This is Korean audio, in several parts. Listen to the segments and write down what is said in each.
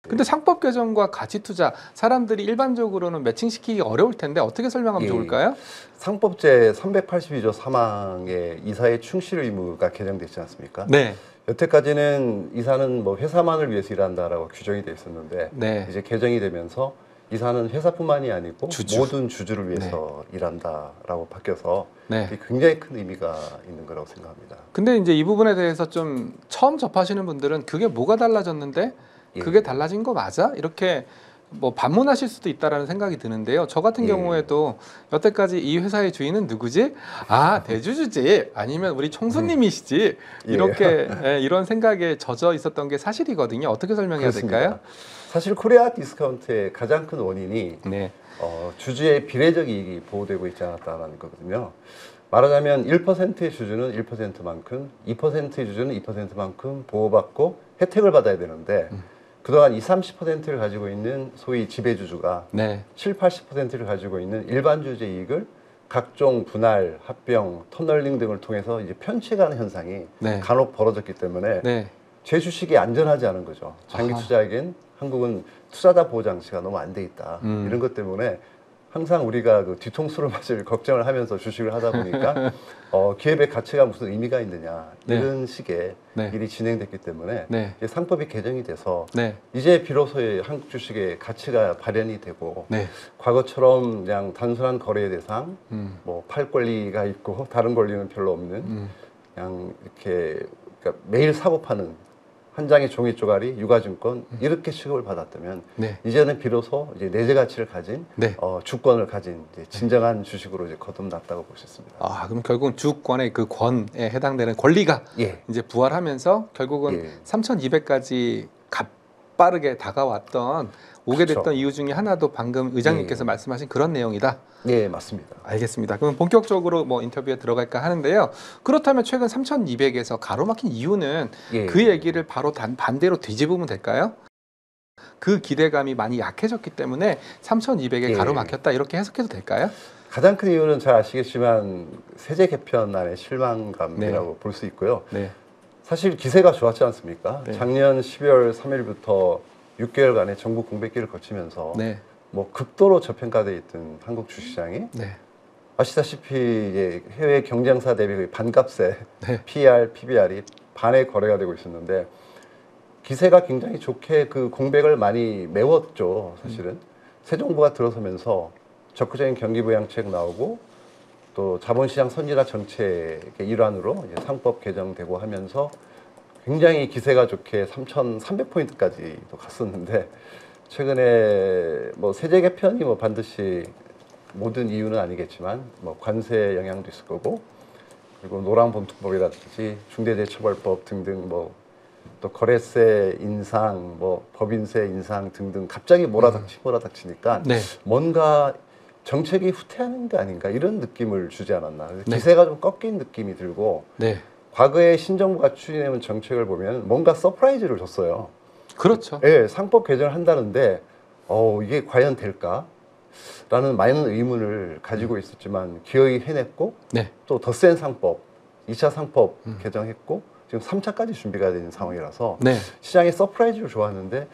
근데 상법 개정과 가치 투자 사람들이 일반적으로는 매칭시키기 어려울 텐데 어떻게 설명하면 좋을까요? 상법제 382조 3항에 이사의 충실 의무가 개정됐지 않습니까? 네. 여태까지는 이사는 뭐 회사만을 위해서 일한다라고 규정이 돼 있었는데 네. 이제 개정이 되면서 이사는 회사뿐만이 아니고 주주. 모든 주주를 위해서 일한다라고 바뀌어서 네. 굉장히 큰 의미가 있는 거라고 생각합니다. 근데 이제 이 부분에 대해서 좀 처음 접하시는 분들은 그게 뭐가 달라졌는데 그게 달라진 거 맞아? 이렇게 뭐 반문하실 수도 있다라는 생각이 드는데요. 저 같은 경우에도 여태까지 이 회사의 주인은 누구지? 아, 대주주지. 아니면 우리 총수님이시지. 이렇게 이런 생각에 젖어 있었던 게 사실이거든요. 어떻게 설명해야 그렇습니다. 될까요? 사실 코리아 디스카운트의 가장 큰 원인이 네. 주주의 비례적 이익이 보호되고 있지 않았다는 거거든요. 말하자면 1%의 주주는 1%만큼, 2%의 주주는 2%만큼 보호받고 혜택을 받아야 되는데 그동안 20, 30%를 가지고 있는 소위 지배주주가 네. 7, 80%를 가지고 있는 일반 주주의 이익을 각종 분할, 합병, 터널링 등을 통해서 이제 편취하는 현상이 네. 간혹 벌어졌기 때문에 네. 제 주식이 안전하지 않은 거죠. 장기 투자에겐 한국은 투자자 보호 장치가 너무 안 돼 있다. 이런 것 때문에 항상 우리가 그 뒤통수를 맞을 걱정을 하면서 주식을 하다 보니까 기업의 가치가 무슨 의미가 있느냐 이런 식의 일이 진행됐기 때문에 이제 상법이 개정이 돼서 이제 비로소의 한국 주식의 가치가 발현이 되고 과거처럼 그냥 단순한 거래 대상, 뭐 팔 권리가 있고 다른 권리는 별로 없는 그냥 이렇게 그러니까 매일 사고 파는 한 장의 종이 쪼가리, 유가증권 이렇게 취급을 받았다면 이제는 비로소 이제 내재 가치를 가진 주권을 가진 이제 진정한 주식으로 이제 거듭났다고 볼 수 있습니다. 아, 그럼 결국은 주권의 그 권에 해당되는 권리가 이제 부활하면서 결국은 3,200까지 빠르게 다가왔던 오게 됐던 이유 중에 하나도 방금 의장님께서 말씀하신 그런 내용이다. 네, 맞습니다. 알겠습니다. 그럼 본격적으로 뭐 인터뷰에 들어갈까 하는데요. 그렇다면 최근 3,200에서 가로막힌 이유는 그 얘기를 바로 반대로 뒤집으면 될까요? 그 기대감이 많이 약해졌기 때문에 3,200에 가로막혔다 이렇게 해석해도 될까요? 가장 큰 이유는 잘 아시겠지만 세제 개편안의 실망감이라고 볼 수 있고요. 사실 기세가 좋았지 않습니까? 작년 12월 3일부터 6개월간의 정부 공백기를 거치면서 뭐 극도로 저평가되어 있던 한국 주시장이 아시다시피 이제 해외 경쟁사 대비 반값에 PER, PBR이 반의 거래가 되고 있었는데 기세가 굉장히 좋게 그 공백을 많이 메웠죠. 사실은 새 정부가 들어서면서 적극적인 경기 부양책 나오고 또 자본시장 선진화 정책의 일환으로 이제 상법 개정되고 하면서 굉장히 기세가 좋게 3,300포인트까지도 갔었는데 최근에 뭐 세제 개편이 뭐 반드시 모든 이유는 아니겠지만 뭐 관세 영향도 있을 거고 그리고 노란봉투법이라든지 중대재해처벌법 등등 뭐 또 거래세 인상, 뭐 법인세 인상 등등 갑자기 몰아닥치니까 뭔가 정책이 후퇴하는 게 아닌가 이런 느낌을 주지 않았나. 기세가 좀 꺾인 느낌이 들고 과거에 신정부가 추진해온 정책을 보면 뭔가 서프라이즈를 줬어요. 그렇죠. 상법 개정을 한다는데 이게 과연 될까? 라는 많은 의문을 가지고 있었지만 기어이 해냈고 또 더 센 상법, 2차 상법 개정했고 지금 3차까지 준비가 된 상황이라서 시장이 서프라이즈를 좋아하는데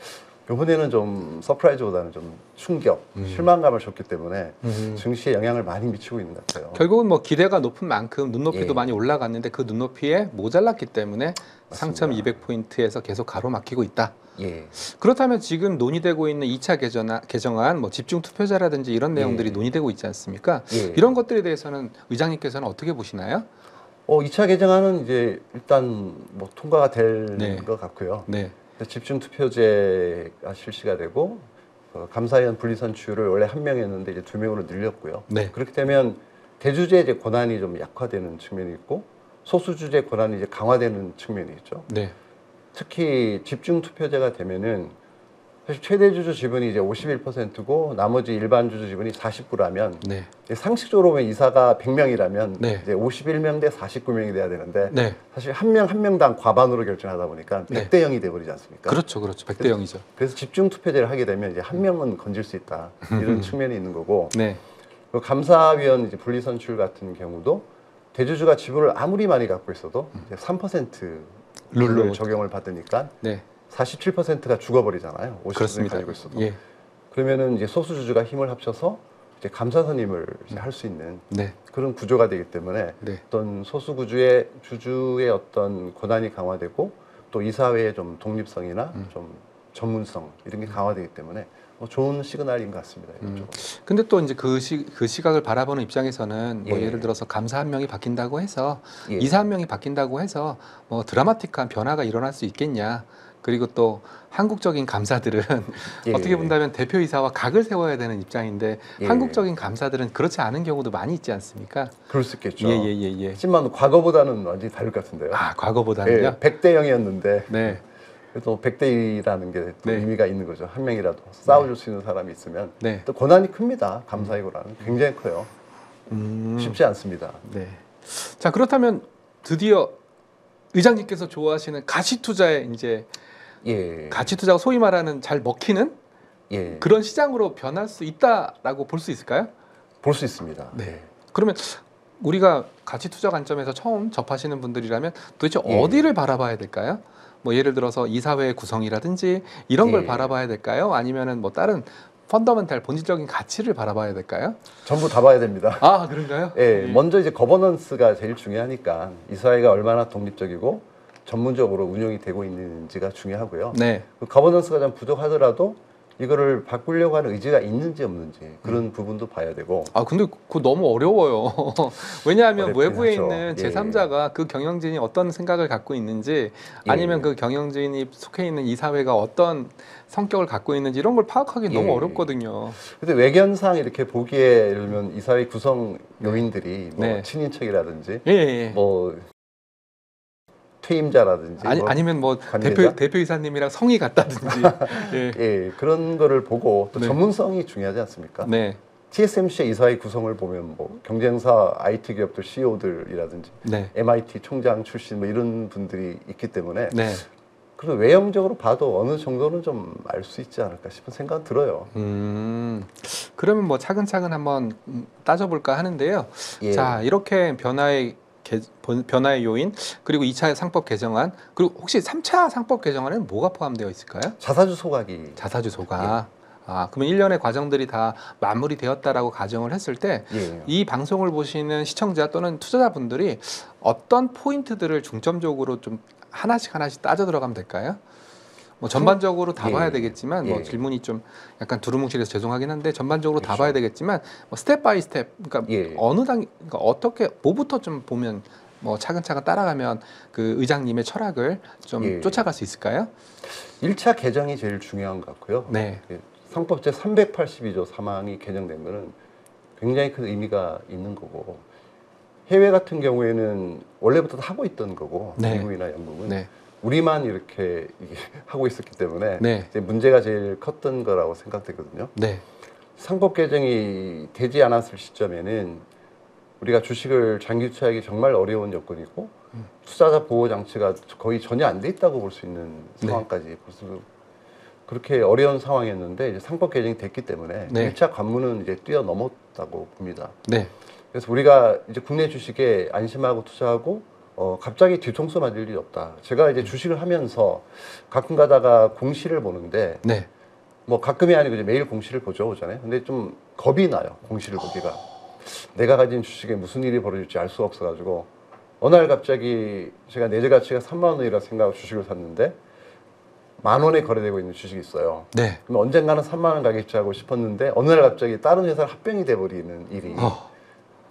이번에는 좀 서프라이즈보다는 좀 충격, 실망감을 줬기 때문에 증시에 영향을 많이 미치고 있는 것 같아요. 결국은 뭐 기대가 높은 만큼 눈높이도 많이 올라갔는데 그 눈높이에 모자랐기 때문에 3,200포인트에서 계속 가로막히고 있다. 그렇다면 지금 논의되고 있는 2차 개정안, 뭐 집중투표제라든지 이런 내용들이 논의되고 있지 않습니까? 이런 것들에 대해서는 의장님께서는 어떻게 보시나요? 2차 개정안은 이제 일단 뭐 통과가 될 것 같고요. 집중투표제가 실시가 되고 감사위원 분리선출을 원래 1명이었는데 이제 2명으로 늘렸고요. 그렇게 되면 대주주의 이제 권한이 좀 약화되는 측면이 있고 소수주주의 권한이 이제 강화되는 측면이 있죠. 특히 집중투표제가 되면은 사실 최대 주주 지분이 이제 51%고 나머지 일반 주주 지분이 49라면 상식적으로 보면 이사가 100명이라면 이제 51명 대 49명이 돼야 되는데 사실 한 명 한 명당 과반으로 결정하다 보니까 100대 0이 돼 버리지 않습니까? 그렇죠. 100대 0이죠. 그래서 집중투표제를 하게 되면 이제 한 명은 건질 수 있다 이런 측면이 있는 거고 그리고 감사위원 이제 분리선출 같은 경우도 대주주가 지분을 아무리 많이 갖고 있어도 3% 룰로 적용을 받으니까 47%가 죽어버리잖아요. 50% 그렇습니다. 가지고 있어도. 예. 그러면은 이제 소수주주가 힘을 합쳐서 이제 감사 선임을 할 수 있는 네. 그런 구조가 되기 때문에 네. 어떤 소수주주의 주주의 어떤 권한이 강화되고 또 이사회의 좀 독립성이나 좀 전문성 이런 게 강화되기 때문에 좋은 시그널인 것 같습니다. 이런 쪽으로. 근데 또 이제 그 시각을 바라보는 입장에서는 뭐 예. 예를 들어서 감사 한 명이 바뀐다고 해서 예. 이사 한 명이 바뀐다고 해서 뭐 드라마틱한 변화가 일어날 수 있겠냐. 그리고 또 한국적인 감사들은 예. 어떻게 본다면 대표이사와 각을 세워야 되는 입장인데 예. 한국적인 감사들은 그렇지 않은 경우도 많이 있지 않습니까? 그럴 수 있겠죠. 예. 하지만 과거보다는 완전히 다를 것 같은데요. 아, 과거보다는요? 예, 100대 0이었는데 네. 그래도 100대 2라는 게 또 네. 의미가 있는 거죠. 한 명이라도 싸워줄 수 있는 사람이 있으면 네. 또 권한이 큽니다. 감사이고라는 굉장히 커요. 쉽지 않습니다. 네. 자, 그렇다면 드디어 의장님께서 좋아하시는 가치 투자에 이제 예. 가치 투자가 소위 말하는 잘 먹히는 예. 그런 시장으로 변할 수 있다라고 볼 수 있을까요? 볼 수 있습니다. 네. 그러면 우리가 가치 투자 관점에서 처음 접하시는 분들이라면 도대체 예. 어디를 바라봐야 될까요? 뭐 예를 들어서 이사회의 구성이라든지 이런 걸 예. 바라봐야 될까요? 아니면은 뭐 다른 펀더멘탈 본질적인 가치를 바라봐야 될까요? 전부 다 봐야 됩니다. 아, 그런가요? 예, 먼저 이제 거버넌스가 제일 중요하니까 이사회가 얼마나 독립적이고 전문적으로 운영이 되고 있는지가 중요하고요. 네. 그 거버넌스가 좀 부족하더라도 이거를 바꾸려고 하는 의지가 있는지 없는지 그런 부분도 봐야 되고. 아, 근데 그거 너무 어려워요. 왜냐하면 어렵긴 외부에 하죠. 있는 예. 제3자가 그 경영진이 어떤 생각을 갖고 있는지 아니면 예. 그 경영진이 속해 있는 이사회가 어떤 성격을 갖고 있는지 이런 걸 파악하기 너무 예. 어렵거든요. 근데 외견상 이렇게 보기에 예를 들면 이사회 구성 요인들이 뭐 네. 친인척이라든지 예. 뭐 퇴임자라든지 아니면 뭐 관계자? 대표이사님이랑 성이 같다든지. 예. 예, 그런 거를 보고 또 네. 전문성이 중요하지 않습니까? 네. TSMC의 이사회 구성을 보면 뭐 경쟁사 IT 기업들 CEO들이라든지 네. MIT 총장 출신 뭐 이런 분들이 있기 때문에 네. 그런 외형적으로 봐도 어느 정도는 좀 알 수 있지 않을까 싶은 생각은 들어요. 그러면 뭐 차근차근 한번 따져볼까 하는데요. 예. 자, 이렇게 변화의 요인, 그리고 2차 상법 개정안, 그리고 혹시 3차 상법 개정안에는 뭐가 포함되어 있을까요? 자사주 소각이 자사주 소각. 아, 그러면 일련의 과정들이 다 마무리되었다라고 가정을 했을 때 이 예. 방송을 보시는 시청자 또는 투자자분들이 어떤 포인트들을 중점적으로 좀 하나씩 따져 들어가면 될까요? 뭐 전반적으로 다 예. 봐야 되겠지만 뭐 예. 질문이 좀 약간 두루뭉실해서 죄송하긴 한데 전반적으로 다 그렇죠. 봐야 되겠지만 뭐 스텝 바이 스텝 그러니까 예. 그러니까 어떻게 뭐부터 좀 보면 뭐 차근차근 따라가면 그 의장님의 철학을 좀 예. 쫓아갈 수 있을까요? 1차 개정이 제일 중요한 것 같고요. 네. 상법 제 382조 3항이 개정된 거는 굉장히 큰 의미가 있는 거고 해외 같은 경우에는 원래부터 하고 있던 거고 네. 미국이나 영국은 네. 우리만 이렇게 이게 하고 있었기 때문에 네. 이제 문제가 제일 컸던 거라고 생각되거든요. 네. 상법 개정이 되지 않았을 시점에는 우리가 주식을 장기 투자하기 정말 어려운 여건이고 투자자 보호 장치가 거의 전혀 안 돼 있다고 볼 수 있는 상황까지 벌써 그렇게 어려운 상황이었는데 이제 상법 개정이 됐기 때문에 네. 1차 관문은 이제 뛰어넘었다고 봅니다. 네. 그래서 우리가 이제 국내 주식에 안심하고 투자하고 갑자기 뒤통수 맞을 일이 없다. 제가 이제 주식을 하면서 가끔 가다가 공시를 보는데 네. 뭐 가끔이 아니고 이제 매일 공시를 보죠, 오전에. 근데 좀 겁이 나요, 공시를 보기가. 내가 가진 주식에 무슨 일이 벌어질지 알 수가 없어가지고 어느 날 갑자기 제가 내재 가치가 3만 원이라 생각하고 주식을 샀는데 10,000원에 거래되고 있는 주식이 있어요. 네. 그럼 언젠가는 3만 원 가겠지 하고 싶었는데 어느 날 갑자기 다른 회사를 합병이 돼버리는 일이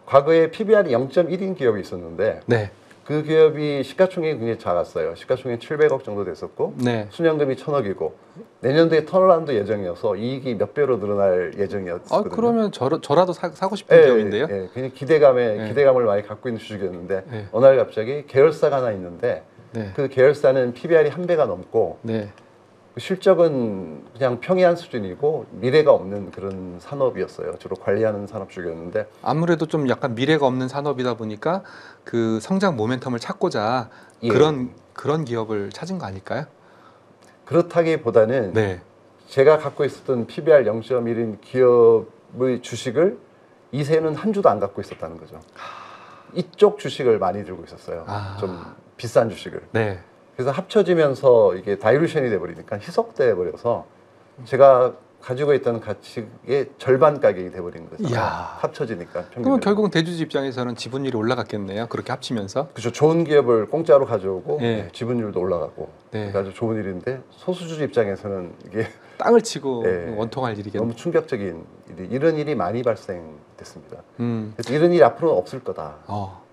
과거에 PBR이 0.1인 기업이 있었는데 네. 그 기업이 시가총액이 굉장히 작았어요. 시가총액 700억 정도 됐었고 네. 순연금이 1,000억이고 내년도에 턴어라운드 예정이어서 이익이 몇 배로 늘어날 예정이었거든요. 그러면 저라도 사고 싶은 기업인데요. 예, 그냥 기대감을 많이 갖고 있는 주식이었는데 네. 어느 날 갑자기 계열사가 하나 있는데 네. 그 계열사는 PBR이 1배가 넘고 네. 실적은 그냥 평이한 수준이고 미래가 없는 그런 산업이었어요. 주로 관리하는 산업 쪽이었는데 아무래도 좀 약간 미래가 없는 산업이다 보니까 그 성장 모멘텀을 찾고자 예. 그런 기업을 찾은 거 아닐까요? 그렇다기보다는 네. 제가 갖고 있었던 PBR 0.1인 기업의 주식을 이세는 한 주도 안 갖고 있었다는 거죠. 이쪽 주식을 많이 들고 있었어요. 좀 비싼 주식을. 네. 그래서 합쳐지면서 이게 다이루션이 돼버리니까 희석돼 버려서 제가 가지고 있던 가치의 절반 가격이 돼버리는 거죠. 이야. 합쳐지니까. 그러면 결국은 대주주 입장에서는 지분율이 올라갔겠네요. 그렇게 합치면서. 그렇죠. 좋은 기업을 공짜로 가져오고 네. 지분율도 올라가고 네. 아주 좋은 일인데 소수주주 입장에서는 이게 땅을 치고 네. 원통할 일이겠네요. 너무 충격적인 일이 이런 일이 많이 발생됐습니다. 음. 그래서 이런 일이 앞으로는 없을 거다라는 어.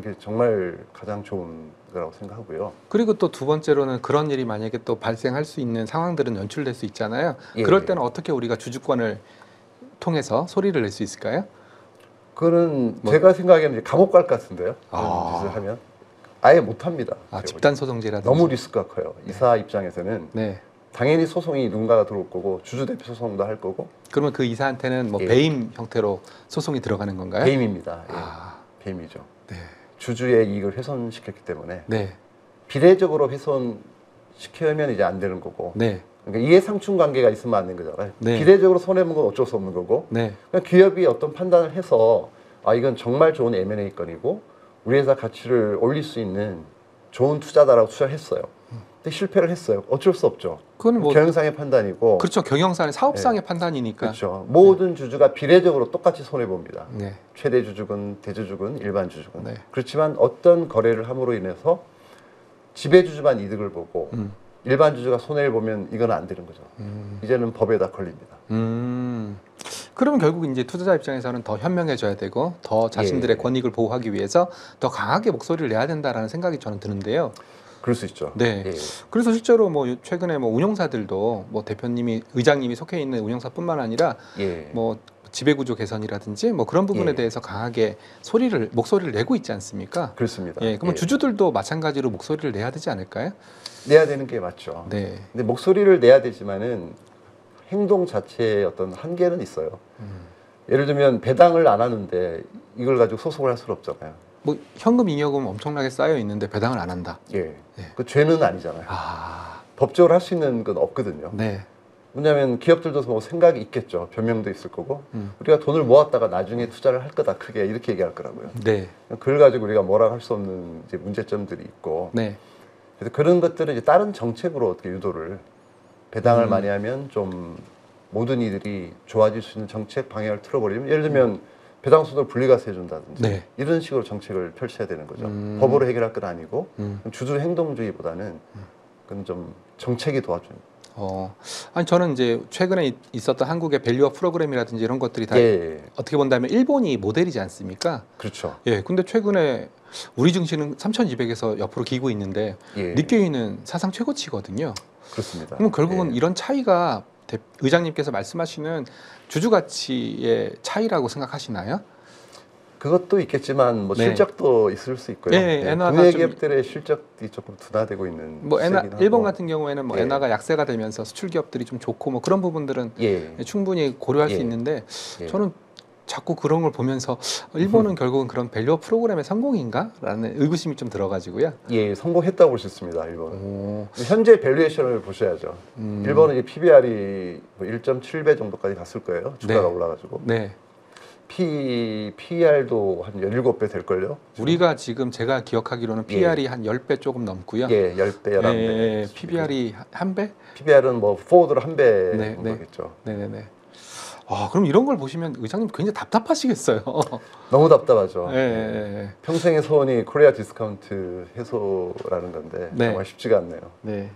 게 정말 가장 좋은 거라고 생각하고요. 그리고 또 두 번째로는 그런 일이 만약에 또 발생할 수 있는 상황들은 연출될 수 있잖아요. 예. 그럴 때는 어떻게 우리가 주주권을 통해서 소리를 낼 수 있을까요? 그거는 뭐- 제가 생각에는 이제 감옥 갈 것 같은데요. 그런 아. 짓을 하면 아예 못 합니다. 아, 집단 소송제라든지. 너무 리스크가 커요. 이사 입장에서는 네. 당연히 소송이 누군가가 들어올 거고 주주 대표 소송도 할 거고 그러면 그 이사한테는 뭐 예. 배임 형태로 소송이 들어가는 건가요? 배임입니다. 예. 아, 배임이죠. 네. 주주의 이익을 훼손시켰기 때문에 네. 비례적으로 훼손시키면 이제 안 되는 거고 네. 그러니까 이해상충 관계가 있으면 안 되는 거잖아요. 네. 비례적으로 손해본 건 어쩔 수 없는 거고 네. 그냥 기업이 어떤 판단을 해서 아 이건 정말 좋은 M&A 건이고 우리 회사 가치를 올릴 수 있는 좋은 투자다라고 투자를 했어요. 근데 실패를 했어요. 어쩔 수 없죠. 그건 뭐 경영상의 판단이고 그렇죠. 경영상의 사업상의 판단이니까. 그렇죠. 모든 주주가 비례적으로 똑같이 손해 봅니다. 네. 최대 주주군, 대주주군, 일반 주주군. 네. 그렇지만 어떤 거래를 함으로 인해서 지배 주주만 이득을 보고 일반 주주가 손해를 보면 이건 안 되는 거죠. 이제는 법에다 걸립니다. 그러면 결국 이제 투자자 입장에서는 더 현명해져야 되고 더 자신들의 예. 권익을 보호하기 위해서 더 강하게 목소리를 내야 된다라는 생각이 저는 드는데요. 그럴 수 있죠. 네. 예. 그래서 실제로 뭐 최근에 뭐 운용사들도 뭐 대표님이 의장님이 속해 있는 운용사뿐만 아니라 예. 뭐 지배구조 개선이라든지 뭐 그런 부분에 예. 대해서 강하게 목소리를 내고 있지 않습니까? 그렇습니다. 예, 그러면 예. 주주들도 마찬가지로 목소리를 내야 되지 않을까요? 내야 되는 게 맞죠. 네. 근데 목소리를 내야 되지만은 행동 자체에 어떤 한계는 있어요. 예를 들면 배당을 안 하는데 이걸 가지고 소송을 할 수는 없잖아요. 뭐 현금 잉여금 엄청나게 쌓여 있는데 배당을 안 한다. 예. 예. 그 죄는 아니잖아요. 아, 법적으로 할 수 있는 건 없거든요. 네. 왜냐하면 기업들도 뭐 생각이 있겠죠. 변명도 있을 거고 우리가 돈을 모았다가 나중에 투자를 할 거다 크게 이렇게 얘기할 거라고요. 네. 그걸 가지고 우리가 뭐라 할 수 없는 이제 문제점들이 있고 네. 그래서 그런 것들은 이제 다른 정책으로 어떻게 유도를 배당을 많이 하면 좀 모든 이들이 좋아질 수 있는 정책 방향을 틀어버리면 예를 들면 배당 수도 분리가세 해준다든지 네. 이런 식으로 정책을 펼쳐야 되는 거죠. 법으로 해결할 건 아니고 주주 행동주의보다는 그건 좀 정책이 도와주는. 아니 저는 이제 최근에 있었던 한국의 밸류업 프로그램이라든지 이런 것들이 다 예, 어떻게 본다면 일본이 모델이지 않습니까? 그렇죠. 예. 근데 최근에 우리 증시는 3,200에서 옆으로 기고 있는데 예, 니케이는 사상 최고치거든요. 그렇습니다. 그럼 결국은 예. 이런 차이가 의장님께서 말씀하시는 주주 가치의 차이라고 생각하시나요? 그것도 있겠지만 뭐 네. 실적도 있을 수 있고요. 예, 엔화가 국내 좀- 기업들의 실적이 조금 둔화되고 있는 뭐 시세긴 하고. 일본 같은 경우에는 뭐 예. 엔화가 약세가 되면서 수출 기업들이 좀 좋고 뭐 그런 부분들은 예, 충분히 고려할 수 예. 있는데 예. 저는 자꾸 그런 걸 보면서 일본은 결국은 그런 밸류업 프로그램의 성공인가라는 의구심이 좀 들어가지고요. 예, 성공했다고 볼 수 있습니다. 일본은. 오, 현재 밸류에이션을 보셔야죠. 음. 일본은 이제 PBR이 1.7배 정도까지 갔을 거예요. 주가가 네. 올라가지고. 네, PER도 한 17배 될걸요? 우리가 지금 제가 기억하기로는 PR이 한 10배 조금 넘고요. 예, 10배, 11배. 예, PBR이 한 배? PBR은 뭐 포워드로 한 배 네, 정도겠죠. 네네네. 아, 그럼 이런 걸 보시면 의장님 굉장히 답답하시겠어요. 너무 답답하죠. 예, 예, 예. 평생의 소원이 코리아 디스카운트 해소라는 건데 네. 정말 쉽지가 않네요. 네.